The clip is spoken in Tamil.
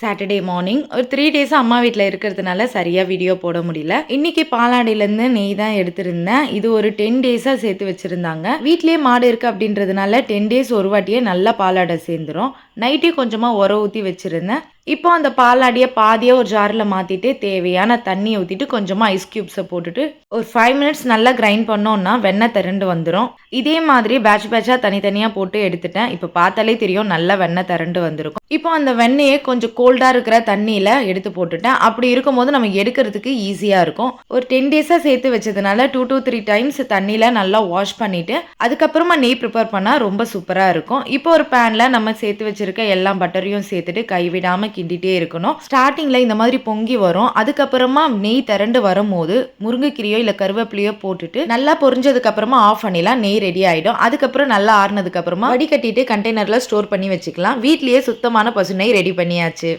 சாட்டர்டே மார்னிங் ஒரு 3 டேஸா அம்மா வீட்ல இருக்கிறதுனால சரியா வீடியோ போட முடியல. இன்னைக்கு பாலாடையிலேருந்து நெய் தான் எடுத்திருந்தேன். இது ஒரு 10 டேஸா சேர்த்து வச்சிருந்தாங்க. வீட்லயே மாடு இருக்கு அப்படின்றதுனால 10 டேஸ் ஒரு வாட்டியே நல்லா பாலாடை சேர்ந்துரும். நைட்டே கொஞ்சமா உர ஊத்தி வச்சிருந்தேன். இப்போ அந்த பாலாடைய பாதியா ஒரு ஜார்ல மாத்திட்டு தேவையான தண்ணிய ஊத்திட்டு கொஞ்சமா ஐஸ் கியூப்ஸ போட்டுட்டு ஒரு 5 மினிட்ஸ் நல்லா கிரைண்ட் பண்ணோம்னா வெண்ணெய் திரண்டு வந்துரும். இதே மாதிரி பேட்சா தனித்தனியா போட்டு எடுத்துட்டேன். இப்போ பார்த்தாலே தெரியும் நல்லா வெண்ணெய் திரண்டு வந்திருக்கும். இப்போ அந்த வெண்ணெய கொஞ்சம் கோல்டா இருக்கிற தண்ணியில எடுத்து போட்டுட்டேன். அப்படி இருக்கும்போது நம்ம எடுக்கிறதுக்கு ஈஸியா இருக்கும். ஒரு 10 டேஸா சேர்த்து வச்சதுனால 2 to 3 டைம்ஸ் தண்ணியில நல்லா வாஷ் பண்ணிட்டு அதுக்கப்புறமா நெய் ப்ரிப்பேர் பண்ணா ரொம்ப சூப்பரா இருக்கும். இப்போ ஒரு பேன்ல நம்ம சேர்த்து வச்சிருக்க எல்லா பட்டரையும் சேர்த்துட்டு கைவிடாம கிண்டிட்டே இருக்கணும். ஸ்டார்டிங்ல இந்த மாதிரி பொங்கி வரும். அதுக்கப்புறமா நெய் திரண்டு வரும்போது முருங்கைக்கீரையோ இல்ல கருவேப்பிலையோ போட்டுட்டு நல்லா பொரிஞ்சதுக்கு அப்புறமா ஆஃப் பண்ணிடலாம். நெய் ரெடி ஆயிடும். அதுக்கப்புறம் நல்லா ஆறுனதுக்கு அப்புறமா வடிகட்டிட்டு கண்டெய்னர்ல ஸ்டோர் பண்ணி வச்சுக்கலாம். வீட்லயே சுத்தமான பசு நெய் ரெடி பண்ணியாச்சு.